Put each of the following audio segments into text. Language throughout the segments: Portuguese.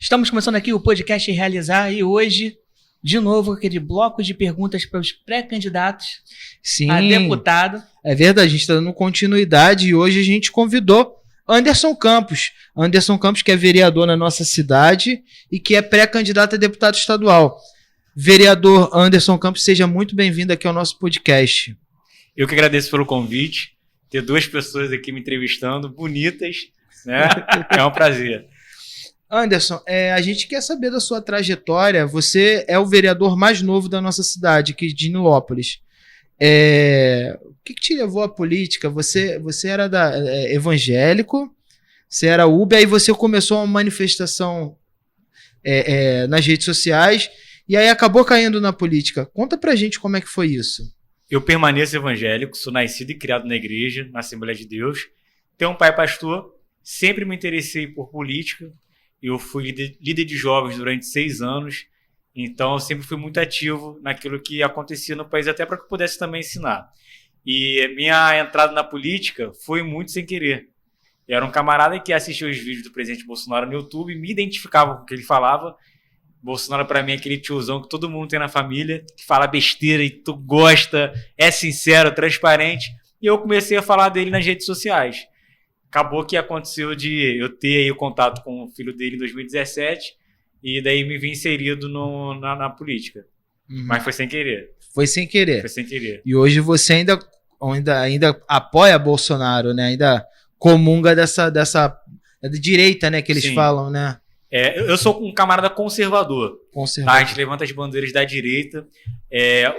Estamos começando aqui o podcast Realizar e hoje, de novo, aquele bloco de perguntas para os pré-candidatos a deputado. É verdade, a gente está dando continuidade e hoje a gente convidou Anderson Campos. Anderson Campos, que é vereador na nossa cidade e que é pré-candidato a deputado estadual. Vereador Anderson Campos, seja muito bem-vindo aqui ao nosso podcast. Eu que agradeço pelo convite, ter duas pessoas aqui me entrevistando, bonitas, né? É um prazer. Anderson, a gente quer saber da sua trajetória. Você é o vereador mais novo da nossa cidade, aqui de Nilópolis. O que te levou à política? Você era evangélico, você era UB, aí você começou uma manifestação nas redes sociais e aí acabou caindo na política. Conta pra gente como é que foi isso. Eu permaneço evangélico, sou nascido e criado na igreja, na Assembleia de Deus. Tenho um pai pastor, sempre me interessei por política. Eu fui líder de jovens durante 6 anos, então eu sempre fui muito ativo naquilo que acontecia no país, até para que eu pudesse também ensinar. E minha entrada na política foi muito sem querer. Eu era um camarada que assistia os vídeos do presidente Bolsonaro no YouTube, me identificava com o que ele falava. Bolsonaro, para mim, é aquele tiozão que todo mundo tem na família, que fala besteira e tu gosta, é sincero, transparente. E eu comecei a falar dele nas redes sociais. Acabou que aconteceu de eu ter aí o contato com o filho dele em 2017 e daí me vi inserido na política. Mas foi sem querer. Foi sem querer. Foi sem querer. E hoje você ainda apoia Bolsonaro, né? Ainda comunga dessa direita, né? Que eles falam, né? Eu sou um camarada conservador. Tá? A gente levanta as bandeiras da direita.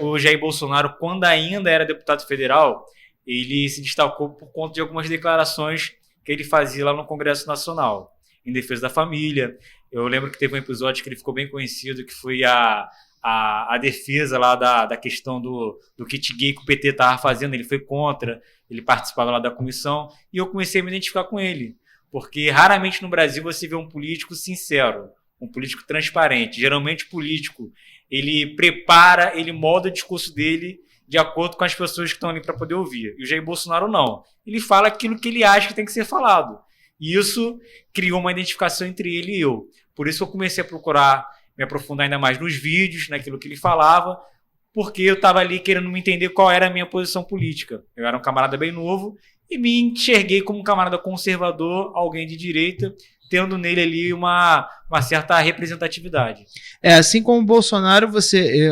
O Jair Bolsonaro, quando ainda era deputado federal, ele se destacou por conta de algumas declarações que ele fazia lá no Congresso Nacional, em defesa da família. Eu lembro que teve um episódio que ele ficou bem conhecido, que foi a defesa lá da questão do kit gay que o PT estava fazendo. Ele foi contra, ele participava lá da comissão, e eu comecei a me identificar com ele, porque raramente no Brasil você vê um político sincero, um político transparente. Geralmente o político, ele prepara, ele molda o discurso dele de acordo com as pessoas que estão ali para poder ouvir. E o Jair Bolsonaro não. Ele fala aquilo que ele acha que tem que ser falado. E isso criou uma identificação entre ele e eu. Por isso eu comecei a procurar me aprofundar ainda mais nos vídeos, naquilo que ele falava, porque eu estava ali querendo me entender qual era a minha posição política. Eu era um camarada bem novo e me enxerguei como um camarada conservador, alguém de direita, tendo nele ali uma certa representatividade. Assim como o Bolsonaro,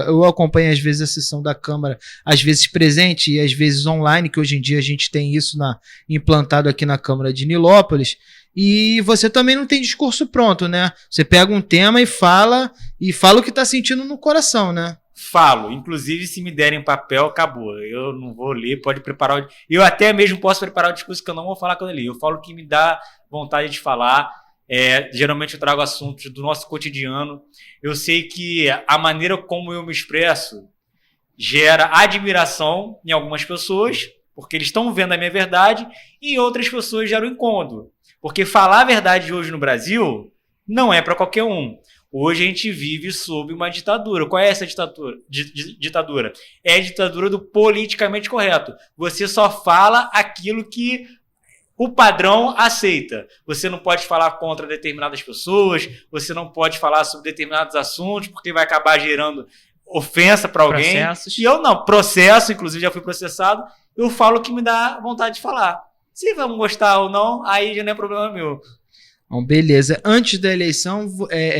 eu acompanho às vezes a sessão da Câmara, às vezes presente e às vezes online, que hoje em dia a gente tem isso implantado aqui na Câmara de Nilópolis, e você também não tem discurso pronto, né? Você pega um tema e fala o que está sentindo no coração, né? Falo, inclusive se me derem papel, acabou. Eu não vou ler, pode preparar. Eu até mesmo posso preparar o discurso que eu não vou falar quando eu ler. Eu falo o que me dá vontade de falar. Geralmente eu trago assuntos do nosso cotidiano. Eu sei que a maneira como eu me expresso gera admiração em algumas pessoas, porque eles estão vendo a minha verdade, e em outras pessoas gera um incômodo. Porque falar a verdade hoje no Brasil não é para qualquer um. Hoje a gente vive sob uma ditadura. Qual é essa ditadura? É a ditadura do politicamente correto. Você só fala aquilo que o padrão aceita. Você não pode falar contra determinadas pessoas, você não pode falar sobre determinados assuntos, porque vai acabar gerando ofensa para alguém. Processos. E eu não. Processo, inclusive já fui processado. Eu falo o que me dá vontade de falar. Se vão gostar ou não, aí já não é problema meu. Bom, beleza. Antes da eleição,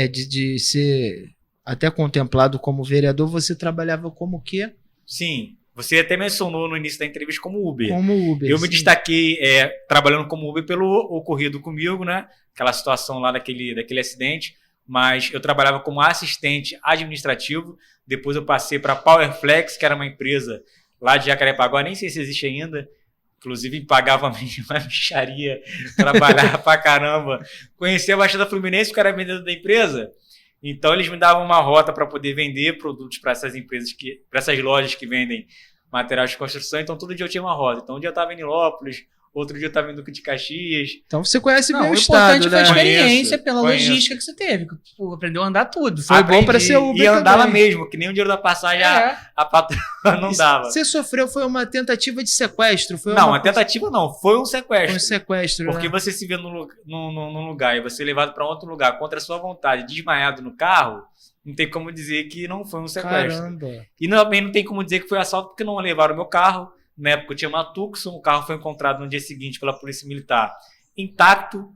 de ser até contemplado como vereador, você trabalhava como o quê? Sim. Você até mencionou no início da entrevista como Uber. Como Uber. Eu me destaquei trabalhando como Uber pelo ocorrido comigo, né? Aquela situação lá daquele acidente. Mas eu trabalhava como assistente administrativo. Depois eu passei para a Powerflex, que era uma empresa lá de Jacarepaguá. Nem sei se existe ainda. Inclusive, pagava uma mixaria, trabalhava pra caramba. Conhecia a Baixada Fluminense, porque era vendedor da empresa. Então, eles me davam uma rota para poder vender produtos para essas empresas, para essas lojas que vendem materiais de construção. Então, todo dia eu tinha uma rota. Então, um dia eu estava em Nilópolis, outro dia eu tava em Duque de Caxias. Então você conhece bem o importante estado, foi a né? experiência, pela logística que você teve. Pô, aprendeu a andar tudo. Foi bom pra ser Uber e andava também. mesmo, que nem o dinheiro da passagem a patroa não dava. Você sofreu, foi uma tentativa de sequestro? Foi Não, uma tentativa não, foi um sequestro. Foi um sequestro, Porque você se vê num lugar e você é levado pra outro lugar contra a sua vontade, desmaiado no carro, não tem como dizer que não foi um sequestro. Caramba. E também não tem como dizer que foi assalto porque não levaram o meu carro. Na época eu tinha uma Tucson, o carro foi encontrado no dia seguinte pela Polícia Militar intacto.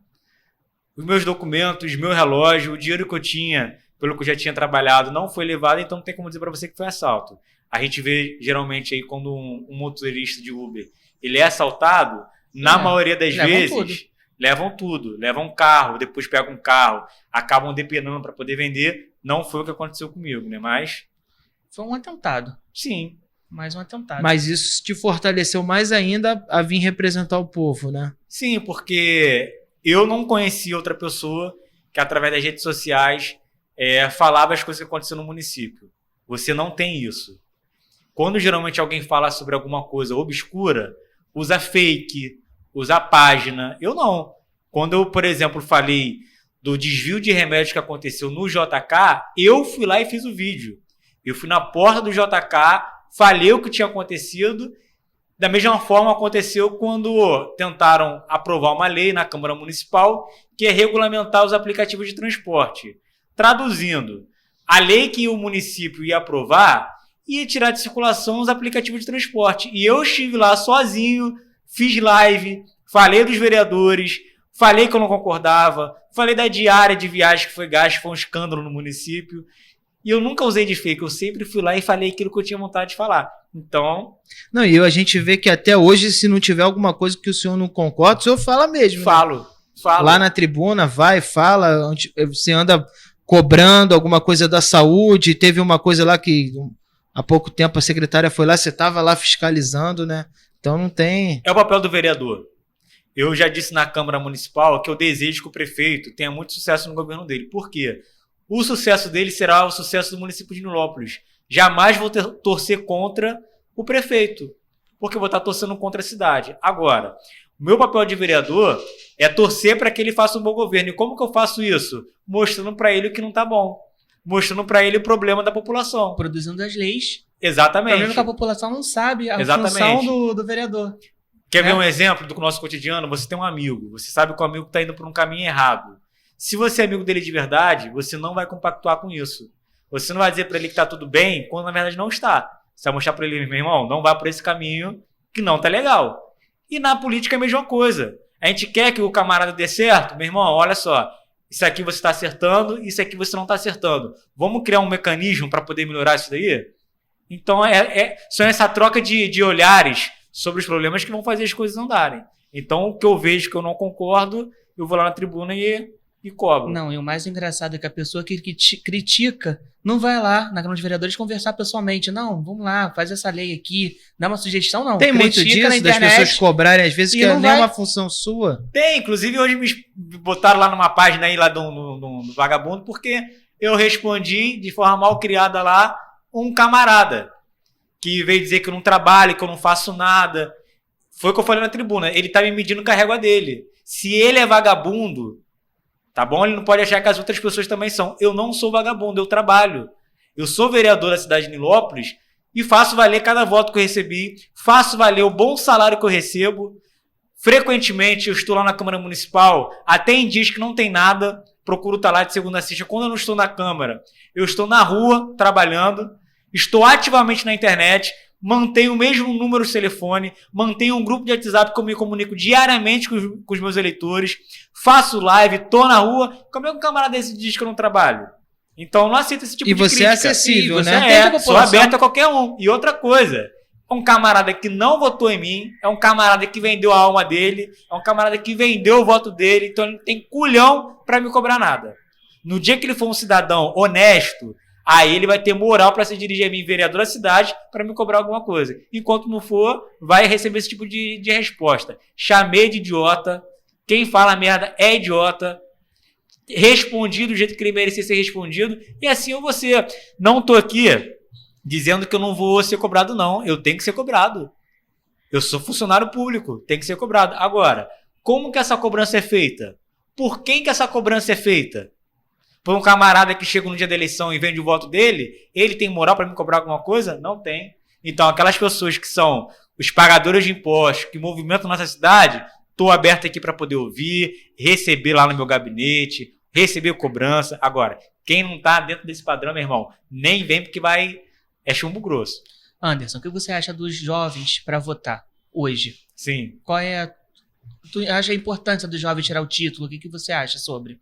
Os meus documentos, meu relógio, o dinheiro que eu tinha, pelo que eu já tinha trabalhado, não foi levado, então não tem como dizer para você que foi assalto. A gente vê geralmente aí quando um motorista de Uber ele é assaltado, na maioria das vezes levam tudo. Levam um carro, depois pegam um carro, acabam depenando para poder vender. Não foi o que aconteceu comigo, né? Mas foi um atentado. Sim. Mais um atentado. Mas isso te fortaleceu mais ainda a vir representar o povo, né? Sim, porque eu não conhecia outra pessoa que através das redes sociais falava as coisas que aconteciam no município. Você não tem isso. Quando geralmente alguém fala sobre alguma coisa obscura, usa fake, usa página. Eu não. Quando eu, por exemplo, falei do desvio de remédios que aconteceu no JK, eu fui lá e fiz o vídeo. Eu fui na porta do JK, falei o que tinha acontecido. Da mesma forma aconteceu quando tentaram aprovar uma lei na Câmara Municipal que é regulamentar os aplicativos de transporte. Traduzindo, a lei que o município ia aprovar ia tirar de circulação os aplicativos de transporte. E eu estive lá sozinho, fiz live, falei dos vereadores, falei que eu não concordava, falei da diária de viagem que foi gasta, foi um escândalo no município. E eu nunca usei de fake, eu sempre fui lá e falei aquilo que eu tinha vontade de falar. Então... Não, e a gente vê que até hoje, se não tiver alguma coisa que o senhor não concorda, o senhor fala mesmo. Falo. Lá na tribuna, vai, fala, você anda cobrando alguma coisa da saúde, teve uma coisa lá que há pouco tempo a secretária foi lá, você estava lá fiscalizando, né? Então não tem... É o papel do vereador. Eu já disse na Câmara Municipal que eu desejo que o prefeito tenha muito sucesso no governo dele. Por quê? O sucesso dele será o sucesso do município de Nilópolis. Jamais vou torcer contra o prefeito, porque eu vou estar torcendo contra a cidade. Agora, o meu papel de vereador é torcer para que ele faça um bom governo. E como que eu faço isso? Mostrando para ele o que não está bom. Mostrando para ele o problema da população. Produzindo as leis. Exatamente. O problema é que a população não sabe a função do vereador. Quer ver um exemplo do nosso cotidiano? Você tem um amigo. Você sabe que o amigo está indo por um caminho errado. Se você é amigo dele de verdade, você não vai compactuar com isso. Você não vai dizer para ele que está tudo bem, quando na verdade não está. Você vai mostrar para ele, meu irmão, não vai por esse caminho que não está legal. E na política é a mesma coisa. A gente quer que o camarada dê certo. Meu irmão, olha só, isso aqui você está acertando, isso aqui você não está acertando. Vamos criar um mecanismo para poder melhorar isso daí? Então, só essa troca de olhares sobre os problemas que vão fazer as coisas andarem. Então, o que eu vejo que eu não concordo, eu vou lá na tribuna e cobro. Não, e o mais engraçado é que a pessoa que critica não vai lá na Câmara de Vereadores conversar pessoalmente. Não, vamos lá, faz essa lei aqui, dá uma sugestão, não. Tem muito disso, das pessoas cobrarem, às vezes, que não é uma função sua? Tem, inclusive hoje me botaram lá numa página aí lá do Vagabundo, porque eu respondi de forma mal criada lá um camarada que veio dizer que eu não trabalho, que eu não faço nada. Foi o que eu falei na tribuna. Ele tá me medindo com a régua dele. Se ele é vagabundo, tá bom? Ele não pode achar que as outras pessoas também são. Eu não sou vagabundo, eu trabalho. Eu sou vereador da cidade de Nilópolis e faço valer cada voto que eu recebi, faço valer o bom salário que eu recebo. Frequentemente eu estou lá na Câmara Municipal, até em dias que não tem nada, procuro estar lá de segunda a sexta. Quando eu não estou na Câmara, eu estou na rua trabalhando, estou ativamente na internet, mantenho o mesmo número de telefone, mantenho um grupo de WhatsApp que eu me comunico diariamente com os meus eleitores, faço live, tô na rua. Como é que um camarada desse diz que eu não trabalho? Então não aceito esse tipo de crítica. E você é acessível, né? Sou aberto a qualquer um. E outra coisa, um camarada que não votou em mim, é um camarada que vendeu a alma dele, é um camarada que vendeu o voto dele, então ele não tem culhão para me cobrar nada. No dia que ele for um cidadão honesto, aí ele vai ter moral para se dirigir a mim, vereador da cidade, para me cobrar alguma coisa. Enquanto não for, vai receber esse tipo de resposta. Chamei de idiota. Quem fala merda é idiota. Respondi do jeito que ele merecia ser respondido. E assim eu vou ser. Não tô aqui dizendo que eu não vou ser cobrado, não. Eu tenho que ser cobrado. Eu sou funcionário público, tem que ser cobrado. Agora, como que essa cobrança é feita? Por quem que essa cobrança é feita? Por um camarada que chega no dia da eleição e vende o voto dele, ele tem moral para me cobrar alguma coisa? Não tem. Então, aquelas pessoas que são os pagadores de impostos, que movimentam nossa cidade, estou aberto aqui para poder ouvir, receber lá no meu gabinete, receber cobrança. Agora, quem não está dentro desse padrão, meu irmão, nem vem porque é chumbo grosso. Anderson, o que você acha dos jovens para votar hoje? Sim. Tu acha a importância do jovem tirar o título? O que você acha sobre?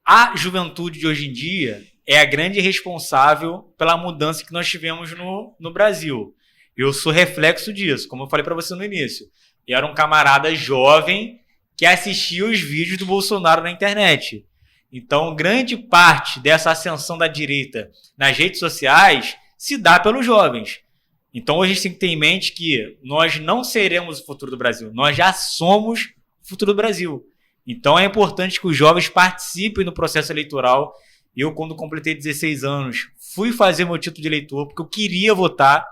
A juventude de hoje em dia é a grande responsável pela mudança que nós tivemos no Brasil. Eu sou reflexo disso, como eu falei para você no início. Eu era um camarada jovem que assistia os vídeos do Bolsonaro na internet. Então, grande parte dessa ascensão da direita nas redes sociais se dá pelos jovens. Então, hoje a gente tem que ter em mente que nós não seremos o futuro do Brasil, nós já somos o futuro do Brasil. Então, é importante que os jovens participem do processo eleitoral. Eu, quando completei 16 anos, fui fazer meu título de eleitor porque eu queria votar,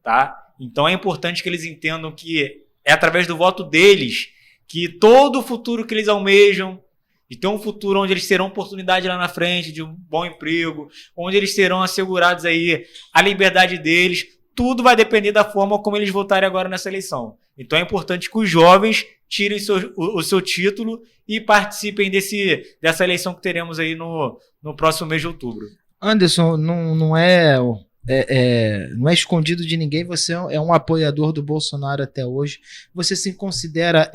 tá? Então, é importante que eles entendam que é através do voto deles que todo o futuro que eles almejam, de ter um futuro onde eles terão oportunidade lá na frente, de um bom emprego, onde eles terão assegurados aí a liberdade deles, tudo vai depender da forma como eles votarem agora nessa eleição. Então é importante que os jovens tirem o seu título e participem dessa eleição que teremos aí no próximo mês de outubro. Anderson, não é escondido de ninguém, você é um apoiador do Bolsonaro até hoje. Você se considera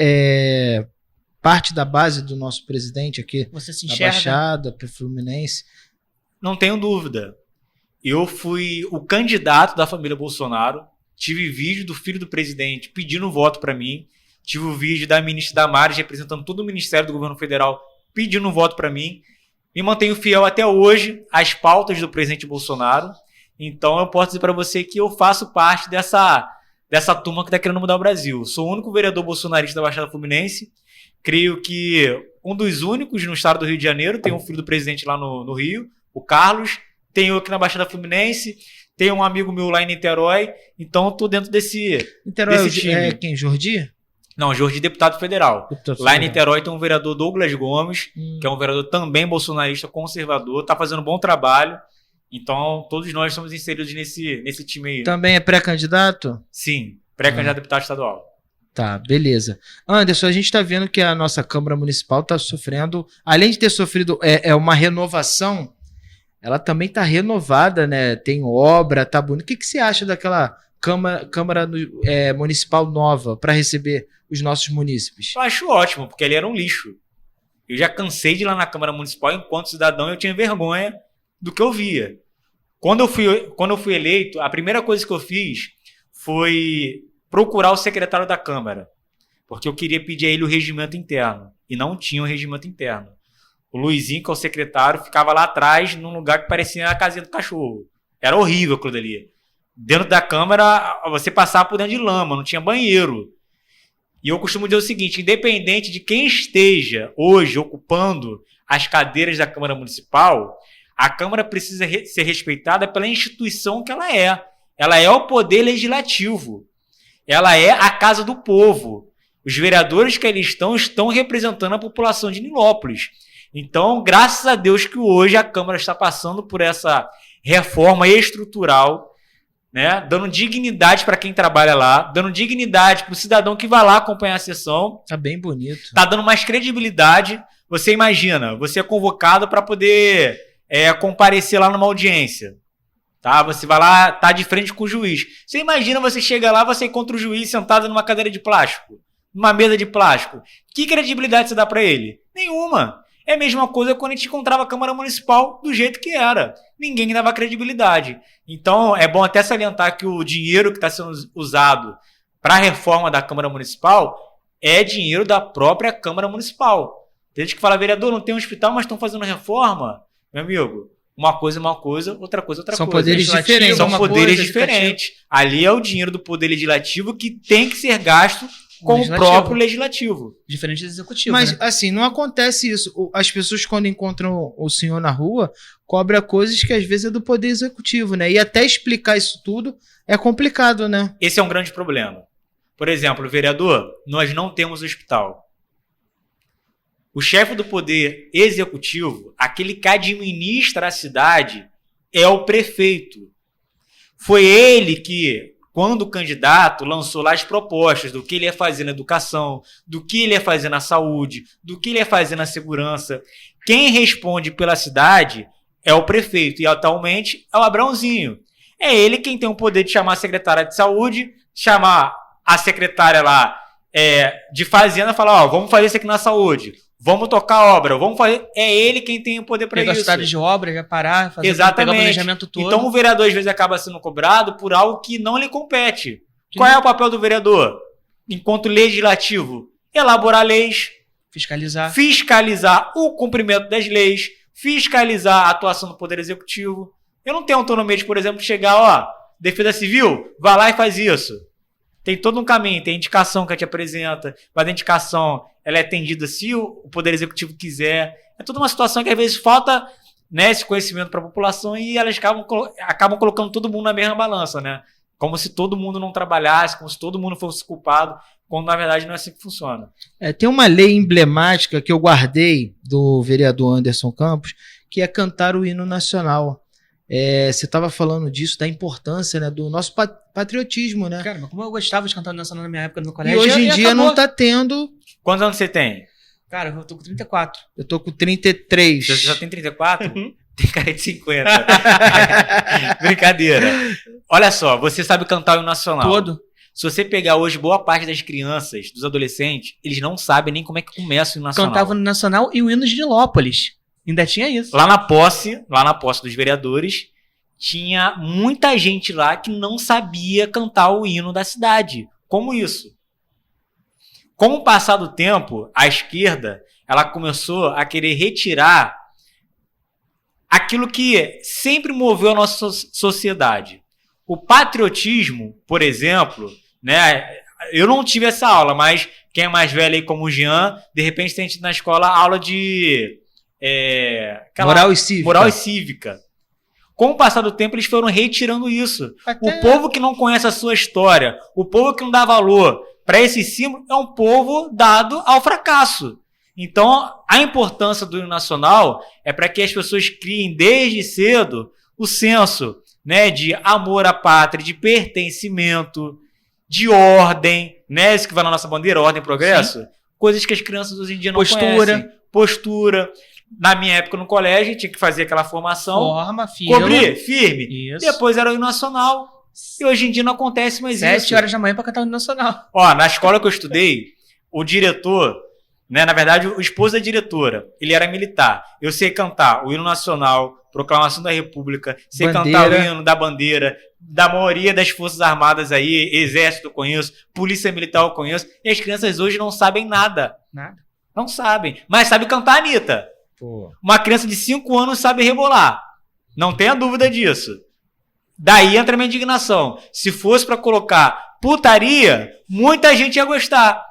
parte da base do nosso presidente aqui, você se da enxerga? Baixada, Fluminense? Não tenho dúvida. Eu fui o candidato da família Bolsonaro, tive vídeo do filho do presidente pedindo voto para mim, tive o vídeo da ministra Damares representando todo o Ministério do Governo Federal pedindo voto para mim, me mantenho fiel até hoje às pautas do presidente Bolsonaro, então eu posso dizer para você que eu faço parte dessa turma que está querendo mudar o Brasil. Sou o único vereador bolsonarista da Baixada Fluminense, creio que um dos únicos no estado do Rio de Janeiro, tem um filho do presidente lá no Rio, o Carlos, tenho aqui na Baixada Fluminense, tenho um amigo meu lá em Niterói, então eu tô dentro desse time. É quem, Jordi? Não, Jordi, deputado federal. Lá em Niterói tem um vereador Douglas Gomes, que é um vereador também bolsonarista, conservador, tá fazendo um bom trabalho, então todos nós somos inseridos nesse time aí. Também é pré-candidato? Sim, pré-candidato a deputado estadual. Tá, beleza. Anderson, a gente está vendo que a nossa Câmara Municipal está sofrendo, além de ter sofrido uma renovação, ela também está renovada, né? Tem obra, tá bonito. O que você acha daquela Câmara Municipal nova para receber os nossos munícipes? Eu acho ótimo, porque ali era um lixo. Eu já cansei de ir lá na Câmara Municipal, enquanto cidadão eu tinha vergonha do que eu via. Quando eu fui eleito, a primeira coisa que eu fiz foi procurar o secretário da Câmara, porque eu queria pedir a ele o regimento interno, e não tinha o regimento interno. O Luizinho, que é o secretário, ficava lá atrás, num lugar que parecia a casinha do cachorro. Era horrível aquilo dali. Dentro da Câmara, você passava por dentro de lama, não tinha banheiro. E eu costumo dizer o seguinte, independente de quem esteja hoje ocupando as cadeiras da Câmara Municipal, a Câmara precisa ser respeitada pela instituição que ela é. Ela é o poder legislativo. Ela é a casa do povo. Os vereadores que ali estão representando a população de Nilópolis. Então, graças a Deus que hoje a Câmara está passando por essa reforma estrutural, né, dando dignidade para quem trabalha lá, dando dignidade para o cidadão que vai lá acompanhar a sessão. Tá bem bonito. Tá dando mais credibilidade. Você imagina, você é convocado para poder comparecer lá numa audiência. Tá? Você vai lá, tá de frente com o juiz. Você imagina, você chega lá, você encontra o juiz sentado numa cadeira de plástico, numa mesa de plástico. Que credibilidade você dá para ele? Nenhuma. É a mesma coisa quando a gente encontrava a Câmara Municipal do jeito que era. Ninguém dava credibilidade. Então, é bom até salientar que o dinheiro que está sendo usado para a reforma da Câmara Municipal é dinheiro da própria Câmara Municipal. Tem gente que fala, vereador, não tem um hospital, mas estão fazendo reforma. Meu amigo, uma coisa é uma coisa, outra coisa é outra coisa. São poderes diferentes. São poderes diferentes. Ali é o dinheiro do Poder Legislativo que tem que ser gasto com o próprio legislativo. Diferente do executivo. Mas, né? assim, não acontece isso. As pessoas, quando encontram o senhor na rua, cobram coisas que às vezes é do Poder Executivo, né? E até explicar isso tudo é complicado, né? Esse é um grande problema. Por exemplo, vereador, nós não temos hospital. O chefe do poder executivo, aquele que administra a cidade, é o prefeito. Foi ele que, quando candidato, lançou lá as propostas do que ele ia fazer na educação, do que ele ia fazer na saúde, do que ele ia fazer na segurança. Quem responde pela cidade é o prefeito e atualmente é o Abrãozinho. É ele quem tem o poder de chamar a secretária de saúde, chamar a secretária lá de fazenda e falar, vamos fazer isso aqui na saúde. Vamos tocar a obra, vamos fazer. É ele quem tem o poder para isso. Pegar os dados de obra, já parar, fazer Exatamente. Pegar o planejamento todo. Então o vereador às vezes acaba sendo cobrado por algo que não lhe compete. Qual é o papel do vereador? Enquanto legislativo, elaborar leis, fiscalizar o cumprimento das leis, fiscalizar a atuação do Poder Executivo. Eu não tenho autonomia de, por exemplo, chegar, Defesa Civil, vai lá e faz isso. Tem todo um caminho, tem indicação que a gente apresenta, mas a indicação ela é atendida se o Poder Executivo quiser. É toda uma situação que às vezes falta, né, esse conhecimento para a população e elas acabam colocando todo mundo na mesma balança, né? Como se todo mundo não trabalhasse, como se todo mundo fosse culpado, quando na verdade não é assim que funciona. Tem uma lei emblemática que eu guardei do vereador Anderson Campos, que é cantar o hino nacional. Você estava falando disso, da importância, né, do nosso patriotismo, né? Cara, mas como eu gostava de cantar o nacional na minha época no colégio. E hoje em dia acabou. Não tá tendo. Quantos anos você tem? Cara, eu tô com 34. Eu tô com 33. Você já tem 34? Tem cara de 50. Brincadeira. Olha só, você sabe cantar o hino nacional. Todo. Se você pegar hoje boa parte das crianças, dos adolescentes, eles não sabem nem como é que começa o hino nacional. Cantava no nacional e o hino de Nilópolis. Ainda tinha isso. Lá na posse dos vereadores, tinha muita gente lá que não sabia cantar o hino da cidade. Como isso? Com o passar do tempo, a esquerda ela começou a querer retirar aquilo que sempre moveu a nossa sociedade. O patriotismo, por exemplo, né? Eu não tive essa aula, mas quem é mais velho aí como o Jean, de repente tem na escola aula de... moral e cívica. Com o passar do tempo, eles foram retirando isso. O povo que não conhece a sua história, o povo que não dá valor para esse símbolo, é um povo dado ao fracasso. Então, a importância do hino nacional é para que as pessoas criem desde cedo o senso, né, de amor à pátria, de pertencimento, de ordem, né, isso que vai na nossa bandeira, ordem e progresso. Sim. Coisas que as crianças hoje em dia não conhecem. Postura. Na minha época no colégio, tinha que fazer aquela formação. Cobrir, firme. Isso. Depois era o hino nacional. E hoje em dia não acontece mais 7 horas da manhã para cantar o hino nacional. Na escola que eu estudei, o diretor, né, na verdade, o esposo da diretora, ele era militar. Eu sei cantar o hino nacional, proclamação da República, sei cantar o hino da bandeira, da maioria das Forças Armadas aí, Exército eu conheço, Polícia Militar eu conheço, e as crianças hoje não sabem nada. Nada. Não sabem. Mas sabe cantar, Anitta. Uma criança de 5 anos sabe rebolar. Não tenha dúvida disso. Daí entra a minha indignação. Se fosse para colocar putaria, muita gente ia gostar.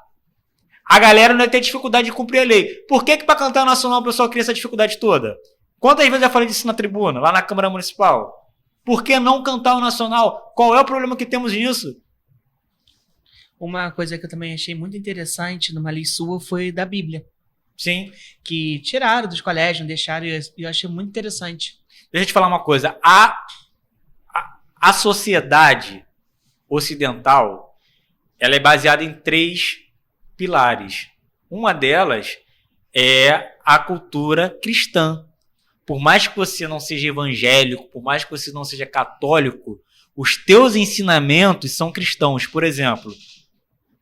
A galera não ia ter dificuldade de cumprir a lei. Por que para cantar nacional o pessoal cria essa dificuldade toda? Quantas vezes eu falei disso na tribuna, lá na Câmara Municipal? Por que não cantar o nacional? Qual é o problema que temos nisso? Uma coisa que eu também achei muito interessante numa lei sua foi da Bíblia. Sim. Que tiraram dos colégios, não deixaram, e eu achei muito interessante. Deixa eu te falar uma coisa. A sociedade ocidental, ela é baseada em 3 pilares. Uma delas é a cultura cristã. Por mais que você não seja evangélico, por mais que você não seja católico, os teus ensinamentos são cristãos. Por exemplo,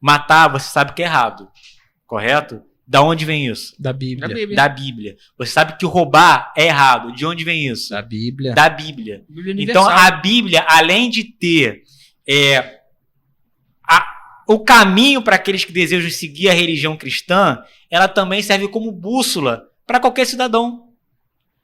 matar, você sabe que é errado, correto? Da onde vem isso? Da Bíblia. Da Bíblia. Você sabe que roubar é errado. De onde vem isso? Da Bíblia. Da Bíblia. Então, a Bíblia, além de ter o caminho para aqueles que desejam seguir a religião cristã, ela também serve como bússola para qualquer cidadão.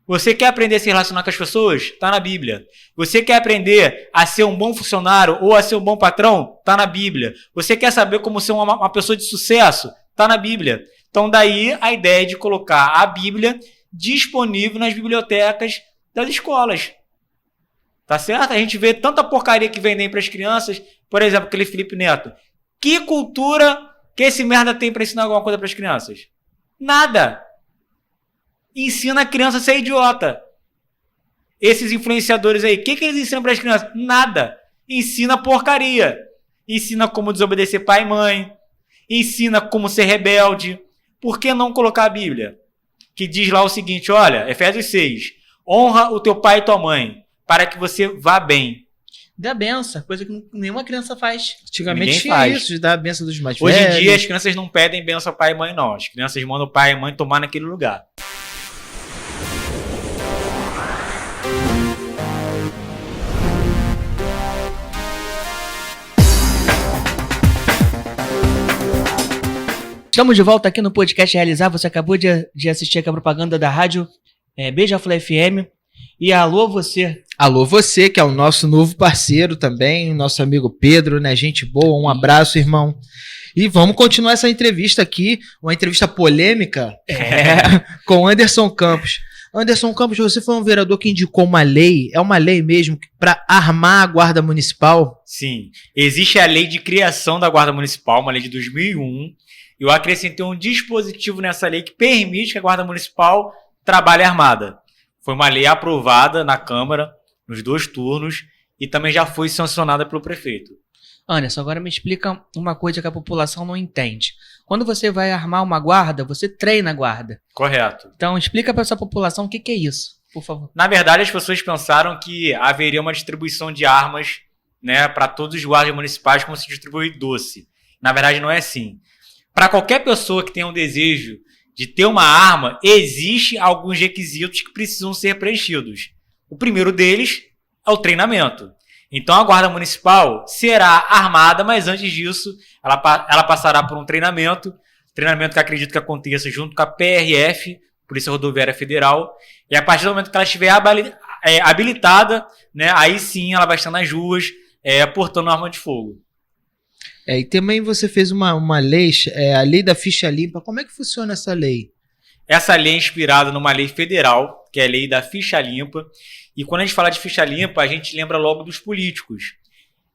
Você quer aprender a se relacionar com as pessoas? Está na Bíblia. Você quer aprender a ser um bom funcionário ou a ser um bom patrão? Está na Bíblia. Você quer saber como ser uma pessoa de sucesso? Está na Bíblia. Então, daí a ideia de colocar a Bíblia disponível nas bibliotecas das escolas. Tá certo? A gente vê tanta porcaria que vendem para as crianças. Por exemplo, aquele Felipe Neto. Que cultura que esse merda tem pra ensinar alguma coisa pras crianças? Nada. Ensina a criança a ser idiota. Esses influenciadores aí, o que eles ensinam pras crianças? Nada. Ensina porcaria. Ensina como desobedecer pai e mãe. Ensina como ser rebelde. Por que não colocar a Bíblia? Que diz lá o seguinte, olha, Efésios 6. Honra o teu pai e tua mãe, para que você vá bem. Dá benção, coisa que nenhuma criança faz. Antigamente tinha isso, de dar a benção dos mais velhos. velhos. Hoje em dia as crianças não pedem benção pai e mãe, não. As crianças mandam o pai e mãe tomar naquele lugar. Estamos de volta aqui no podcast Realizar. Você acabou de assistir aqui a propaganda da rádio Beija-Flor FM. E alô você. Alô você, que é o nosso novo parceiro também, nosso amigo Pedro, né? Gente boa, um abraço, irmão. E vamos continuar essa entrevista aqui, uma entrevista polêmica com Anderson Campos. Anderson Campos, você foi um vereador que indicou uma lei, é uma lei mesmo, para armar a Guarda Municipal? Sim, existe a lei de criação da Guarda Municipal, uma lei de 2001. Eu acrescentei um dispositivo nessa lei que permite que a Guarda Municipal trabalhe armada. Foi uma lei aprovada na Câmara, nos 2 turnos, e também já foi sancionada pelo prefeito. Anderson, agora me explica uma coisa que a população não entende. Quando você vai armar uma guarda, você treina a guarda. Correto. Então explica para essa população o que é isso, por favor. Na verdade, as pessoas pensaram que haveria uma distribuição de armas, né, para todos os guardas municipais, como se distribui doce. Na verdade, não é assim. Para qualquer pessoa que tenha um desejo de ter uma arma, existem alguns requisitos que precisam ser preenchidos. O primeiro deles é o treinamento. Então a Guarda Municipal será armada, mas antes disso ela passará por um treinamento que acredito que aconteça junto com a PRF, Polícia Rodoviária Federal, e a partir do momento que ela estiver habilitada, né, aí sim ela vai estar nas ruas portando arma de fogo. E também você fez uma lei, a lei da ficha limpa. Como é que funciona essa lei? Essa lei é inspirada numa lei federal, que é a lei da ficha limpa. E quando a gente fala de ficha limpa, a gente lembra logo dos políticos.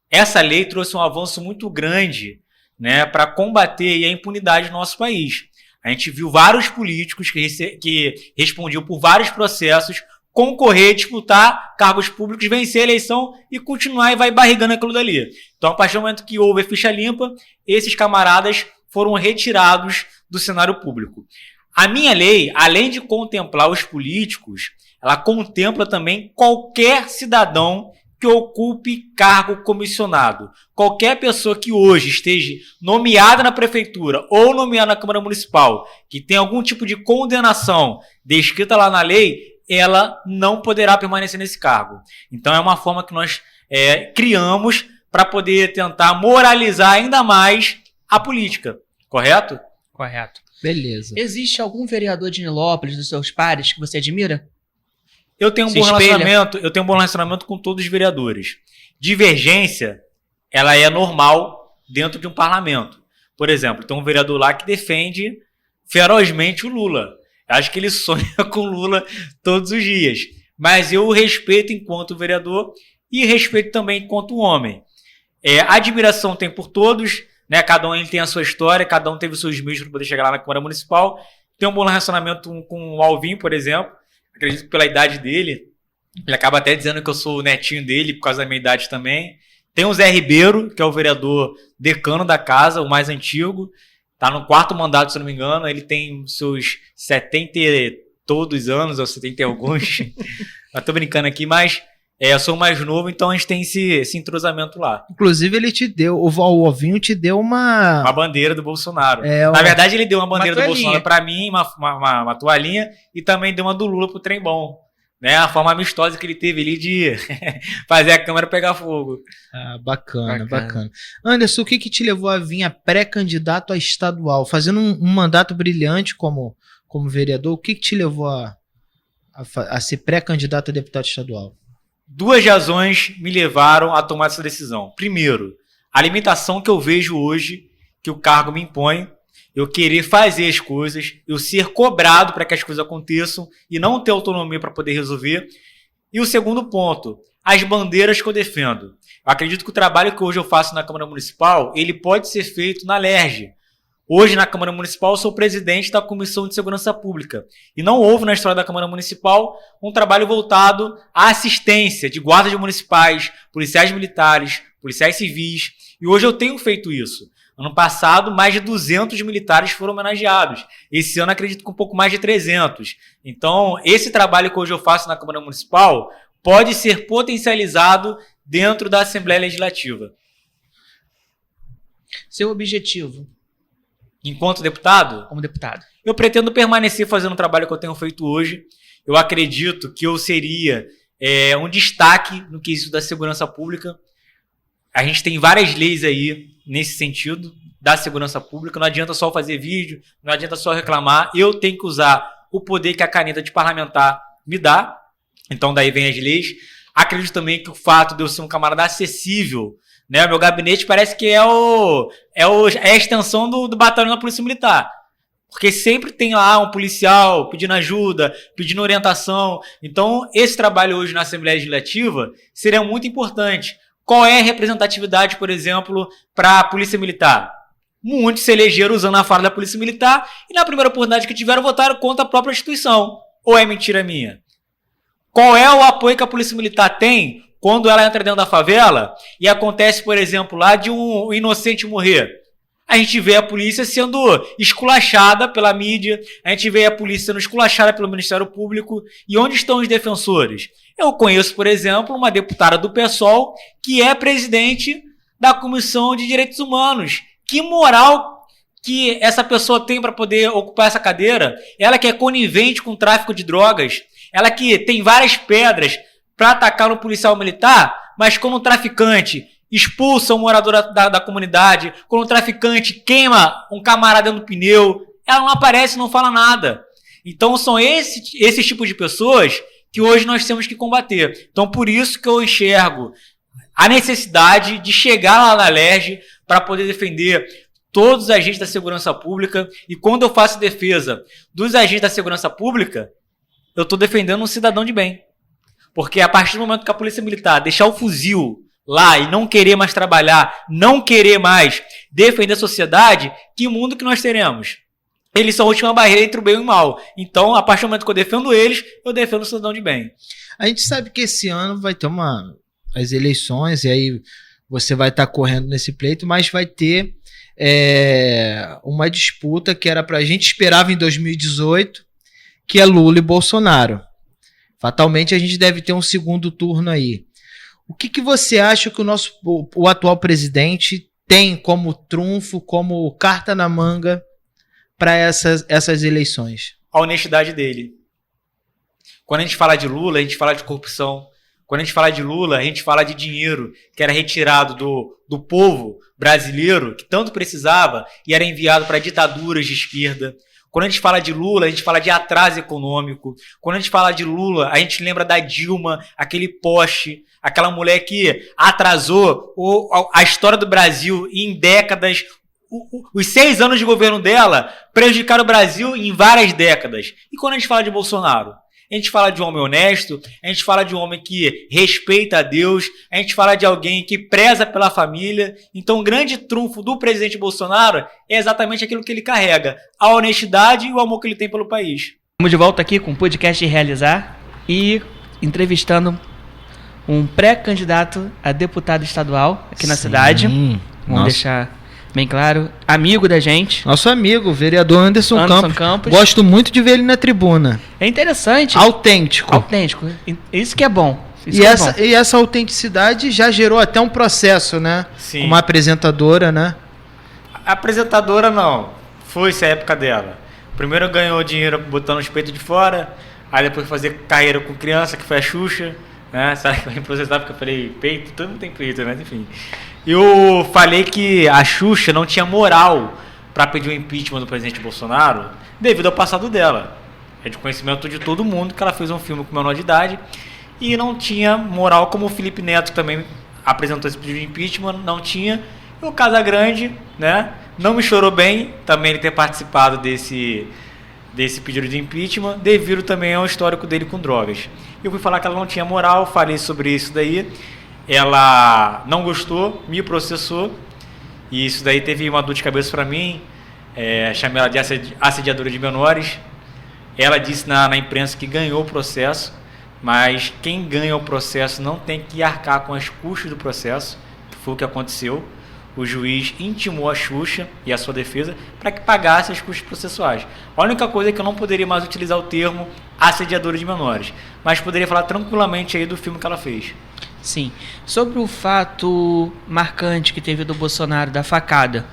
Essa lei trouxe um avanço muito grande, né, para combater a impunidade no nosso país. A gente viu vários políticos que respondiam por vários processos concorrer, disputar cargos públicos, vencer a eleição e continuar e vai barrigando aquilo dali. Então, a partir do momento que houve a ficha limpa, esses camaradas foram retirados do cenário público. A minha lei, além de contemplar os políticos, ela contempla também qualquer cidadão que ocupe cargo comissionado. Qualquer pessoa que hoje esteja nomeada na prefeitura ou nomeada na Câmara Municipal, que tem algum tipo de condenação descrita lá na lei, ela não poderá permanecer nesse cargo. Então é uma forma que nós criamos para poder tentar moralizar ainda mais a política. Correto? Correto. Beleza. Existe algum vereador de Nilópolis, dos seus pares, que você admira? Eu tenho um bom relacionamento com todos os vereadores. Divergência, ela é normal dentro de um parlamento. Por exemplo, tem um vereador lá que defende ferozmente o Lula. Acho que ele sonha com o Lula todos os dias. Mas eu o respeito enquanto vereador e respeito também enquanto homem. Admiração tem por todos, né? Cada um tem a sua história, cada um teve os seus meios para poder chegar lá na Câmara Municipal. Tenho um bom relacionamento com o Alvin, por exemplo. Acredito que pela idade dele, ele acaba até dizendo que eu sou o netinho dele, por causa da minha idade também. Tem o Zé Ribeiro, que é o vereador decano da casa, o mais antigo. Está no 4º mandato, se não me engano. Ele tem seus 70 e todos anos, ou 70 e alguns. Estou brincando aqui, mas eu sou o mais novo, então a gente tem esse entrosamento lá. Inclusive, ele te deu, o Ovinho te deu uma bandeira do Bolsonaro. Na verdade, ele deu uma bandeira do Bolsonaro para mim, uma toalhinha, e também deu uma do Lula pro Trem Bom. Né, a forma amistosa que ele teve ali de fazer a Câmara pegar fogo. Bacana. Anderson, o que te levou a vir a pré-candidato a estadual? Fazendo um mandato brilhante como vereador, o que te levou a ser pré-candidato a deputado estadual? 2 razões me levaram a tomar essa decisão. Primeiro, a limitação que eu vejo hoje, que o cargo me impõe, eu querer fazer as coisas, eu ser cobrado para que as coisas aconteçam e não ter autonomia para poder resolver. E o segundo ponto, as bandeiras que eu defendo. Eu acredito que o trabalho que hoje eu faço na Câmara Municipal, ele pode ser feito na LERJ. Hoje, na Câmara Municipal, eu sou presidente da Comissão de Segurança Pública. E não houve na história da Câmara Municipal um trabalho voltado à assistência de guardas municipais, policiais militares, policiais civis. E hoje eu tenho feito isso. Ano passado, mais de 200 militares foram homenageados. Esse ano, acredito que um pouco mais de 300. Então, esse trabalho que hoje eu faço na Câmara Municipal pode ser potencializado dentro da Assembleia Legislativa. Seu objetivo? Enquanto deputado? Como deputado. Eu pretendo permanecer fazendo o trabalho que eu tenho feito hoje. Eu acredito que eu seria um destaque no quesito da segurança pública. A gente tem várias leis aí nesse sentido da segurança pública. Não adianta só fazer vídeo, não adianta só reclamar. Eu tenho que usar o poder que a caneta de parlamentar me dá. Então daí vem as leis. Acredito também que o fato de eu ser um camarada acessível, né? O meu gabinete parece que é a extensão do batalhão da Polícia Militar. Porque sempre tem lá um policial pedindo ajuda, pedindo orientação. Então, esse trabalho hoje na Assembleia Legislativa seria muito importante. Qual é a representatividade, por exemplo, para a Polícia Militar? Muitos se elegeram usando a fala da Polícia Militar e na primeira oportunidade que tiveram, votaram contra a própria instituição. Ou é mentira minha? Qual é o apoio que a Polícia Militar tem quando ela entra dentro da favela e acontece, por exemplo, lá de um inocente morrer? A gente vê a polícia sendo esculachada pela mídia, a gente vê a polícia sendo esculachada pelo Ministério Público. E onde estão os defensores? Eu conheço, por exemplo, uma deputada do PSOL que é presidente da Comissão de Direitos Humanos. Que moral que essa pessoa tem para poder ocupar essa cadeira? Ela que é conivente com o tráfico de drogas, ela que tem várias pedras para atacar no policial militar, mas quando o traficante expulsa um morador da comunidade, quando o traficante queima um camarada dentro do pneu, ela não aparece, não fala nada. Então são esses tipos de pessoas que hoje nós temos que combater. Então por isso que eu enxergo a necessidade de chegar lá na LERJ para poder defender todos os agentes da segurança pública. E quando eu faço defesa dos agentes da segurança pública, eu estou defendendo um cidadão de bem. Porque a partir do momento que a Polícia Militar deixar o fuzil lá e não querer mais trabalhar, não querer mais defender a sociedade, que mundo que nós teremos? Eles são a última barreira entre o bem e o mal. Então, a partir do momento que eu defendo eles, eu defendo o cidadão de bem. A gente sabe que esse ano vai ter as eleições, e aí você vai estar correndo nesse pleito, mas vai ter uma disputa que era a gente esperava em 2018, que é Lula e Bolsonaro. Fatalmente a gente deve ter um segundo turno aí. O que você acha que o atual presidente tem como trunfo, como carta na manga para essas eleições? A honestidade dele. Quando a gente fala de Lula, a gente fala de corrupção. Quando a gente fala de Lula, a gente fala de dinheiro que era retirado do povo brasileiro, que tanto precisava, e era enviado para ditaduras de esquerda. Quando a gente fala de Lula, a gente fala de atraso econômico. Quando a gente fala de Lula, a gente lembra da Dilma, aquele poste, aquela mulher que atrasou a história do Brasil em décadas. Os 6 anos de governo dela prejudicaram o Brasil em várias décadas. E quando a gente fala de Bolsonaro? A gente fala de um homem honesto, a gente fala de um homem que respeita a Deus, a gente fala de alguém que preza pela família. Então o grande trunfo do presidente Bolsonaro é exatamente aquilo que ele carrega, a honestidade e o amor que ele tem pelo país. Estamos de volta aqui com o podcast Realizar e entrevistando um pré-candidato a deputado estadual aqui na cidade. Vamos deixar bem claro, amigo da gente. Nosso amigo, o vereador Anderson Campos. Gosto muito de ver ele na tribuna. É interessante. Autêntico. Isso que é bom. E essa autenticidade já gerou até um processo, né? Sim. Uma apresentadora, né? A apresentadora não. Foi-se a época dela. Primeiro ganhou dinheiro botando os peitos de fora, aí depois fazer carreira com criança, que foi a Xuxa, né? Sabe que vai me processar porque eu falei peito? Todo mundo tem peito, mas enfim. Eu falei que a Xuxa não tinha moral para pedir o impeachment do presidente Bolsonaro devido ao passado dela. É de conhecimento de todo mundo que ela fez um filme com menor de idade e não tinha moral, como o Felipe Neto também apresentou esse pedido de impeachment, não tinha. E o Casagrande, né, não me chorou bem também ele ter participado desse pedido de impeachment, devido também ao histórico dele com drogas. Eu fui falar que ela não tinha moral, falei sobre isso daí, ela não gostou, me processou, e isso daí teve uma dor de cabeça para mim, chamei ela de assediadora de menores. Ela disse na imprensa que ganhou o processo, mas quem ganha o processo não tem que arcar com as custas do processo, que foi o que aconteceu. O juiz intimou a Xuxa e a sua defesa para que pagasse as custas processuais. A única coisa é que eu não poderia mais utilizar o termo assediadora de menores, mas poderia falar tranquilamente aí do filme que ela fez. Sim. Sobre o fato marcante que teve do Bolsonaro, da facada,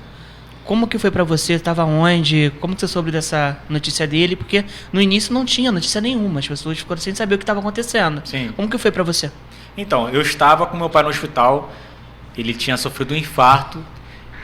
como que foi para você? Estava onde? Como que você soube dessa notícia dele? Porque no início não tinha notícia nenhuma, as pessoas ficaram sem saber o que estava acontecendo. Sim. Como que foi para você? Então, eu estava com meu pai no hospital, ele tinha sofrido um infarto.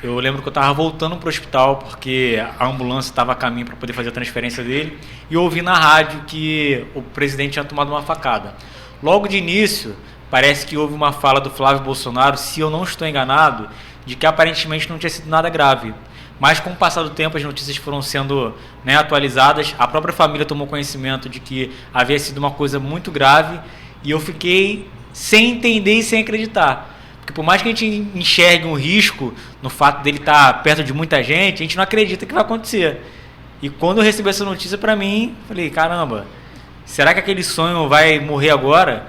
Eu lembro que eu estava voltando para o hospital porque a ambulância estava a caminho para poder fazer a transferência dele, e eu ouvi na rádio que o presidente tinha tomado uma facada. Logo de início, parece que houve uma fala do Flávio Bolsonaro, se eu não estou enganado, de que aparentemente não tinha sido nada grave. Mas com o passar do tempo as notícias foram sendo atualizadas, a própria família tomou conhecimento de que havia sido uma coisa muito grave, e eu fiquei sem entender e sem acreditar. Porque por mais que a gente enxergue um risco no fato dele estar perto de muita gente, a gente não acredita que vai acontecer. E quando eu recebi essa notícia, para mim, falei, caramba, será que aquele sonho vai morrer agora?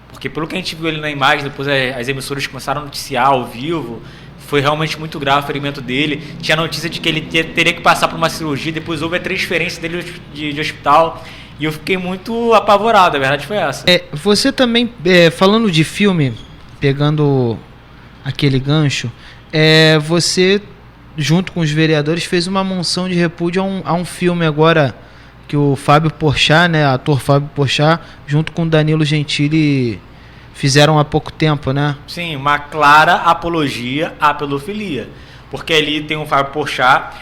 Porque pelo que a gente viu ali na imagem, depois as emissoras começaram a noticiar ao vivo, foi realmente muito grave o ferimento dele. Tinha notícia de que ele teria que passar por uma cirurgia, depois houve a transferência dele de hospital, e eu fiquei muito apavorado, a verdade foi essa. Você também, falando de filme, pegando aquele gancho, você, junto com os vereadores, fez uma moção de repúdio a um filme agora que o Fábio Porchat, né, ator Fábio Porchat, junto com o Danilo Gentili, fizeram há pouco tempo, né? Sim, uma clara apologia à pedofilia, porque ali tem o Fábio Porchat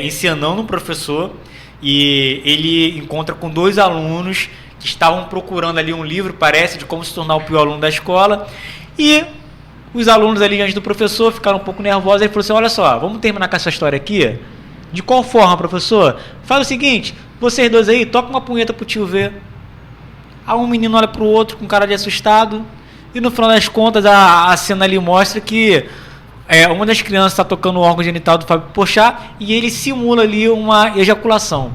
ensinando um professor, e ele encontra com 2 alunos que estavam procurando ali um livro, parece, de como se tornar o pior aluno da escola. E os alunos ali diante do professor ficaram um pouco nervosos. Ele falou assim, olha só, vamos terminar com essa história aqui? De qual forma, professor? Faz o seguinte, vocês 2 aí, toca uma punheta pro tio ver. Aí um menino olha pro outro com cara de assustado, e no final das contas a cena ali mostra que uma das crianças está tocando o órgão genital do Fábio Porchat, e ele simula ali uma ejaculação.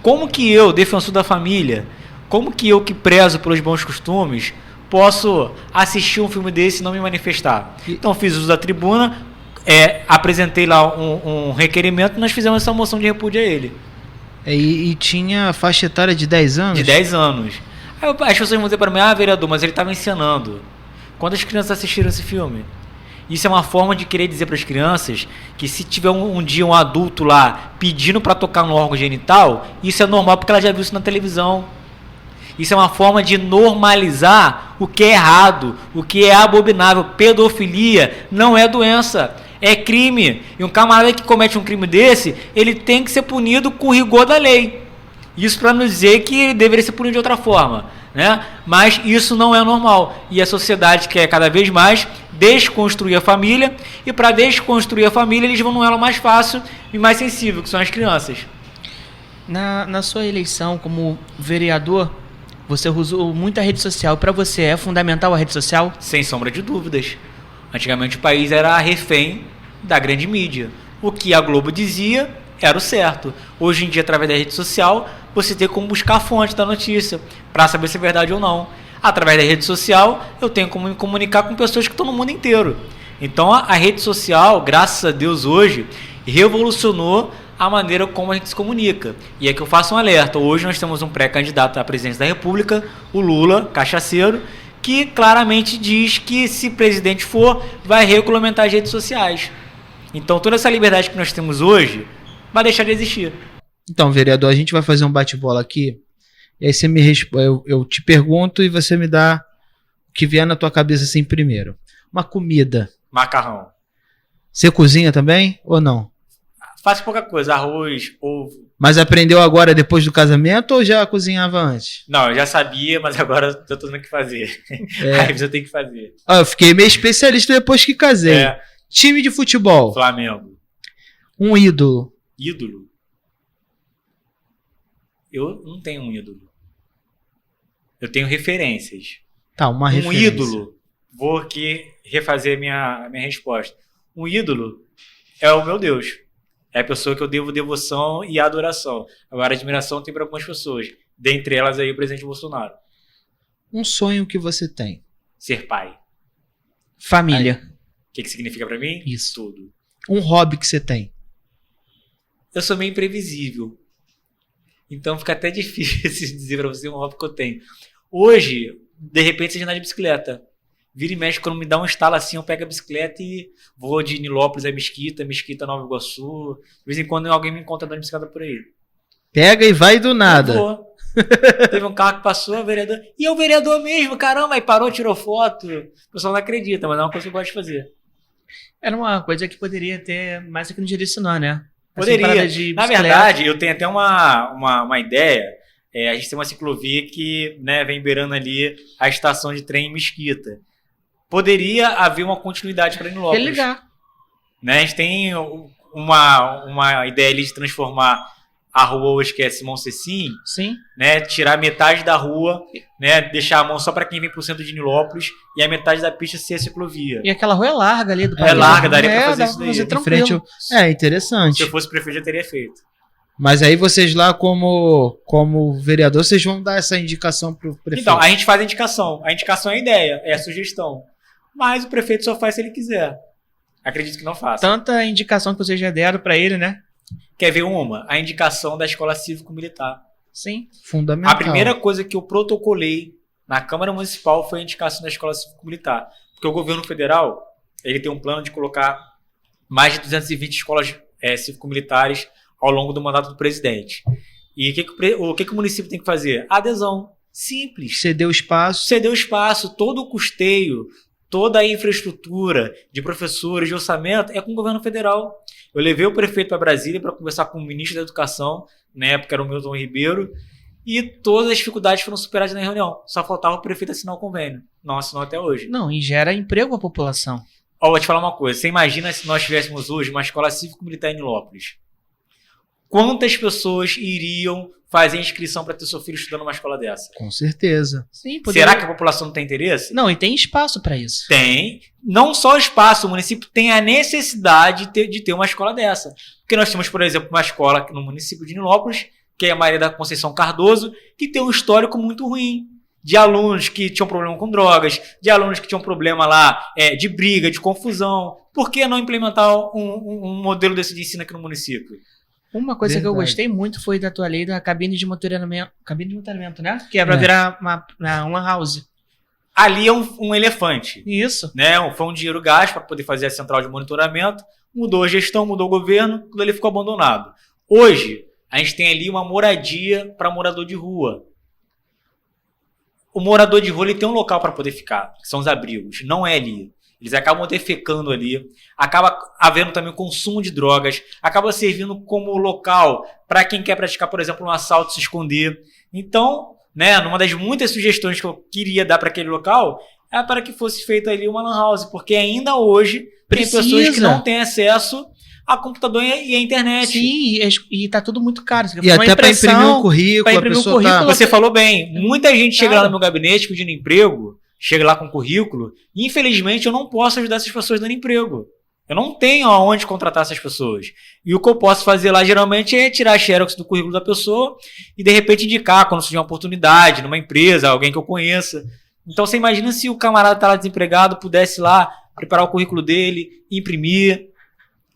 Como que eu, defensor da família, como que eu que prezo pelos bons costumes, posso assistir um filme desse e não me manifestar? Então fiz uso da tribuna, apresentei lá um requerimento, e nós fizemos essa moção de repúdio a ele. E tinha faixa etária de 10 anos? De 10 anos. Aí as pessoas vão dizer para mim, vereador, mas ele estava encenando. Quantas crianças assistiram esse filme? Isso é uma forma de querer dizer para as crianças que se tiver um dia um adulto lá pedindo para tocar no órgão genital, isso é normal porque ela já viu isso na televisão. Isso é uma forma de normalizar o que é errado, o que é abominável. Pedofilia não é doença, é crime. E um camarada que comete um crime desse, ele tem que ser punido com rigor da lei. Isso para não dizer que ele deveria ser punido de outra forma, né? Mas isso não é normal. E a sociedade quer cada vez mais desconstruir a família, e para desconstruir a família eles vão no elo mais fácil e mais sensível, que são as crianças. Na sua eleição como vereador, você usou muita rede social. Para você é fundamental a rede social? Sem sombra de dúvidas. Antigamente o país era refém da grande mídia. O que a Globo dizia era o certo. Hoje em dia, através da rede social, você tem como buscar a fonte da notícia para saber se é verdade ou não. Através da rede social, eu tenho como me comunicar com pessoas que estão no mundo inteiro. Então, a rede social, graças a Deus, hoje, revolucionou a maneira como a gente se comunica. E é que eu faço um alerta. Hoje nós temos um pré-candidato à presidência da República, o Lula, cachaceiro, que claramente diz que, se presidente for, vai regulamentar as redes sociais. Então, toda essa liberdade que nós temos hoje vai deixar de existir. Então, vereador, a gente vai fazer um bate-bola aqui, e aí você me eu te pergunto e você me dá o que vier na tua cabeça assim primeiro. Uma comida. Macarrão. Você cozinha também ou não? Faço pouca coisa, arroz, ovo. Mas aprendeu agora depois do casamento ou já cozinhava antes? Não, eu já sabia, mas agora eu tô tendo que fazer. Aí eu tenho que fazer. Eu fiquei meio especialista depois que casei. Time de futebol. Flamengo. Um ídolo. Ídolo? Eu não tenho um ídolo. Eu tenho referências. Tá, uma referência. Ídolo, vou aqui refazer minha resposta. Um ídolo é o meu Deus. É a pessoa que eu devo devoção e adoração. Agora, admiração tem para algumas pessoas. Dentre elas aí o presidente Bolsonaro. Um sonho que você tem? Ser pai. Família. O que significa para mim? Isso. Tudo. Um hobby que você tem? Eu sou meio imprevisível. Então fica até difícil dizer para você um hobby que eu tenho. Hoje, de repente, você andar de bicicleta. Vira e mexe, quando me dá um estalo assim, eu pego a bicicleta e vou de Nilópolis a Mesquita, Nova Iguaçu. De vez em quando alguém me encontra andando de bicicleta por aí. Pega e vai do nada. Eu vou. Teve um carro que passou, o vereador. E é o vereador mesmo, caramba, aí parou, tirou foto. O pessoal não acredita, mas é uma coisa que eu gosto de fazer. Era uma coisa que poderia ter mais aqui no Direcional, né? Poderia. Assim, na verdade, eu tenho até uma ideia. A gente tem uma ciclovia que, né, vem beirando ali a estação de trem em Mesquita. Poderia haver uma continuidade para Nilópolis. Ligar. Né, a gente tem uma ideia ali de transformar a rua hoje, que é Simão Cecim, sim, né, tirar metade da rua, né, deixar a mão só para quem vem pro centro de Nilópolis e a metade da pista ser a ciclovia. E aquela rua é larga ali do É larga, daria para fazer isso daí. Em frente, interessante. Se eu fosse prefeito, eu teria feito. Mas aí vocês lá, como vereador, vocês vão dar essa indicação pro prefeito? Então, a gente faz a indicação. A indicação é a ideia, é a sugestão. Mas o prefeito só faz se ele quiser. Acredito que não faça. Tanta indicação que vocês já deram para ele, né? Quer ver uma? A indicação da Escola Cívico-Militar. Sim. Fundamental. A primeira coisa que eu protocolei na Câmara Municipal foi a indicação da Escola Cívico-Militar. Porque o governo federal, ele tem um plano de colocar mais de 220 escolas cívico-militares ao longo do mandato do presidente. E o que o município tem que fazer? Adesão. Simples. Ceder o espaço. Ceder o espaço, todo o custeio, toda a infraestrutura de professores, de orçamento, é com o governo federal. Eu levei o prefeito para Brasília para conversar com o ministro da Educação, na época era o Milton Ribeiro, e todas as dificuldades foram superadas na reunião. Só faltava o prefeito assinar o convênio. Não assinou até hoje. Não, e gera emprego à população. Ó, vou te falar uma coisa. Você imagina se nós tivéssemos hoje uma escola cívico-militar em Nilópolis? Quantas pessoas iriam fazer inscrição para ter seu filho estudando numa escola dessa? Com certeza. Sim, Será que a população não tem interesse? Não, e tem espaço para isso. Tem. Não só espaço, o município tem a necessidade de ter uma escola dessa. Porque nós temos, por exemplo, uma escola no município de Nilópolis, que é a Maria da Conceição Cardoso, que tem um histórico muito ruim. De alunos que tinham problema com drogas, de alunos que tinham problema lá de briga, de confusão. Por que não implementar um modelo desse de ensino aqui no município? Uma coisa que eu gostei muito foi da tua lei da cabine de monitoramento, né? Que é pra virar uma lan house. Ali é um elefante. Isso. Né? Foi um dinheiro gasto para poder fazer a central de monitoramento. Mudou a gestão, mudou o governo, tudo ali ficou abandonado. Hoje, a gente tem ali uma moradia para morador de rua. O morador de rua ele tem um local para poder ficar, que são os abrigos. Não é ali. Eles acabam defecando ali, acaba havendo também o consumo de drogas, acaba servindo como local para quem quer praticar, por exemplo, um assalto, se esconder. Então, né, numa das muitas sugestões que eu queria dar para aquele local, é para que fosse feita ali uma lan house, porque ainda hoje tem pessoas que não têm acesso a computador e a internet. Sim, e tá tudo muito caro. E até para imprimir um currículo. Você falou bem, muita gente chega lá no meu gabinete pedindo emprego, chega lá com currículo, e infelizmente eu não posso ajudar essas pessoas dando emprego. Eu não tenho aonde contratar essas pessoas. E o que eu posso fazer lá geralmente é tirar a xerox do currículo da pessoa e de repente indicar quando surgir uma oportunidade numa empresa, alguém que eu conheça. Então você imagina se o camarada está lá desempregado, pudesse lá preparar o currículo dele, imprimir.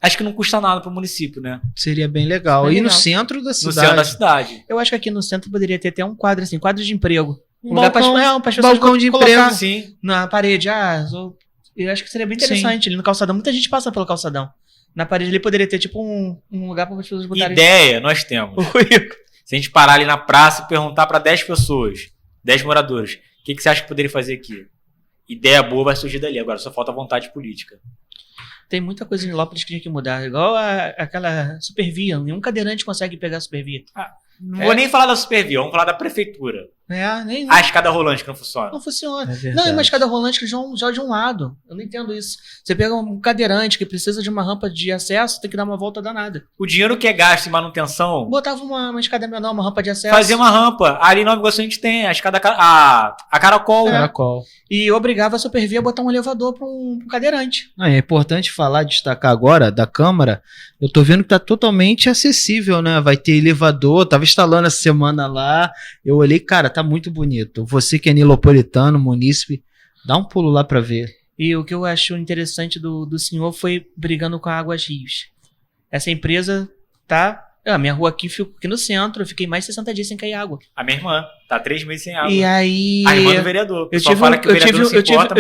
Acho que não custa nada para o município, né? Seria bem legal. E no centro da cidade? No centro da cidade. Eu acho que aqui no centro poderia ter até um quadro assim, quadro de emprego. Um balcão de emprego. Sim. Na parede. Eu acho que seria bem interessante. Ali no calçadão, muita gente passa pelo calçadão. Na parede ali poderia ter tipo um lugar para as pessoas botarem. Ideia, nós temos. Se a gente parar ali na praça e perguntar para 10 pessoas, 10 moradores, o que você acha que poderia fazer aqui? Ideia boa vai surgir dali. Agora só falta vontade política. Tem muita coisa em Nilópolis que tinha que mudar. Igual aquela Supervia. Nenhum cadeirante consegue pegar a Supervia. Não vou nem falar da Supervia, vamos falar da prefeitura. Nem a escada rolante que não funciona. Não funciona. É Não, é uma escada rolante que já de um lado. Eu não entendo isso. Você pega um cadeirante que precisa de uma rampa de acesso, tem que dar uma volta danada. O dinheiro que é gasto em manutenção... Botava uma escada menor, uma rampa de acesso. Fazia uma rampa. Ali em Nova Iguaçu a gente tem a escada... A caracol. Caracol. E obrigava a Supervia a botar um elevador para um cadeirante. É importante destacar agora da Câmara. Eu tô vendo que tá totalmente acessível, né? Vai ter elevador, tava instalando essa semana lá. Eu olhei, cara, tá muito bonito. Você que é nilopolitano, munícipe, dá um pulo lá pra ver. E o que eu acho interessante do senhor foi brigando com a Águas Rios. Essa empresa tá... A minha rua aqui, fico aqui no centro, eu fiquei mais de 60 dias sem cair água. A minha irmã tá 3 meses sem água. E aí... A irmã do vereador. Eu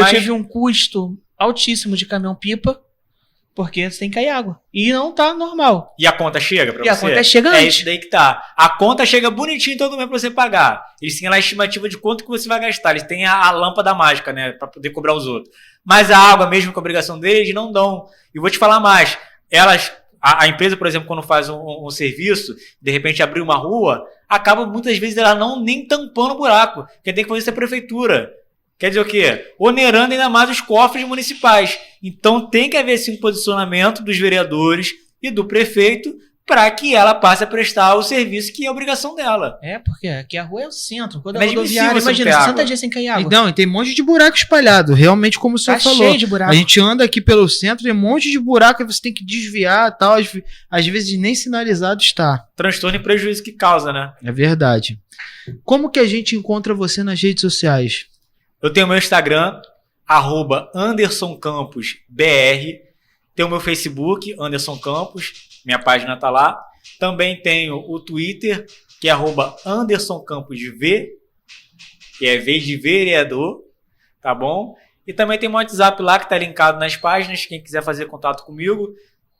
tive um custo altíssimo de caminhão-pipa, porque você tem que cair água. E não tá normal. E a conta chega pra você? E a conta chega antes. É isso daí que tá. A conta chega bonitinho todo mês pra você pagar. Eles têm lá a estimativa de quanto que você vai gastar. Eles têm a lâmpada mágica, né? Pra poder cobrar os outros. Mas a água, mesmo com a obrigação deles, não dão. E vou te falar mais. A empresa, por exemplo, quando faz um serviço, de repente abrir uma rua, acaba muitas vezes ela não nem tampando o buraco. Quem tem que fazer isso é a prefeitura. Quer dizer o quê? Onerando ainda mais os cofres municipais. Então tem que haver sim um posicionamento dos vereadores e do prefeito para que ela passe a prestar o serviço que é a obrigação dela. Porque aqui a rua é o centro. Quando é rodoviária, imagina, 60 dias sem cair água. Não, e tem um monte de buraco espalhado, realmente como o senhor falou. Cheio de buraco. A gente anda aqui pelo centro, tem um monte de buraco, você tem que desviar e tal, às vezes nem sinalizado está. Transtorno e prejuízo que causa, né? É verdade. Como que a gente encontra você nas redes sociais? Eu tenho meu Instagram, @AndersonCamposBR. Tem o meu Facebook, Anderson Campos, minha página tá lá. Também tenho o Twitter, que é @AndersonCamposV, que é V de vereador, tá bom? E também tem o WhatsApp lá que tá linkado nas páginas. Quem quiser fazer contato comigo,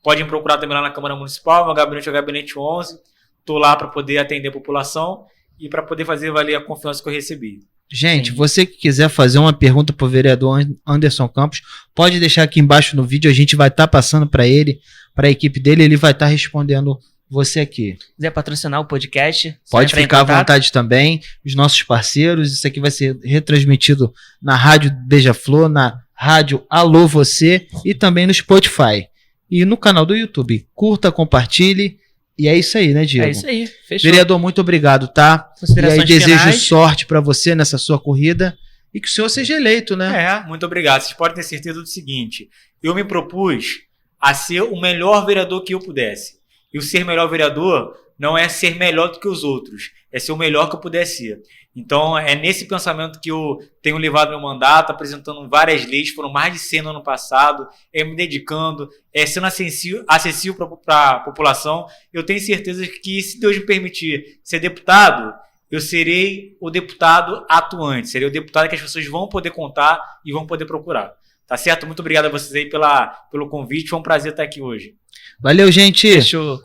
pode me procurar também lá na Câmara Municipal. Meu gabinete é o Gabinete 11. Tô lá para poder atender a população e para poder fazer valer a confiança que eu recebi. Gente, você que quiser fazer uma pergunta para o vereador Anderson Campos, pode deixar aqui embaixo no vídeo, a gente vai estar passando para ele, para a equipe dele, ele vai estar respondendo você aqui. Se quiser patrocinar o podcast, pode ficar à vontade também, os nossos parceiros, isso aqui vai ser retransmitido na Rádio Beija-Flor, na Rádio Alô Você e também no Spotify e no canal do YouTube. Curta, compartilhe. E é isso aí, né, Diego? É isso aí, fechou. Vereador, muito obrigado, tá? E aí desejo sorte para você nessa sua corrida e que o senhor seja eleito, né? Muito obrigado. Vocês podem ter certeza do seguinte, eu me propus a ser o melhor vereador que eu pudesse. E o ser melhor vereador não é ser melhor do que os outros, é ser o melhor que eu puder ser. Então, é nesse pensamento que eu tenho levado meu mandato, apresentando várias leis, foram mais de 100 no ano passado, me dedicando, sendo acessível para a população. Eu tenho certeza que, se Deus me permitir ser deputado, eu serei o deputado atuante, serei o deputado que as pessoas vão poder contar e vão poder procurar. Tá certo? Muito obrigado a vocês aí pelo convite, foi um prazer estar aqui hoje. Valeu, gente! Fechou!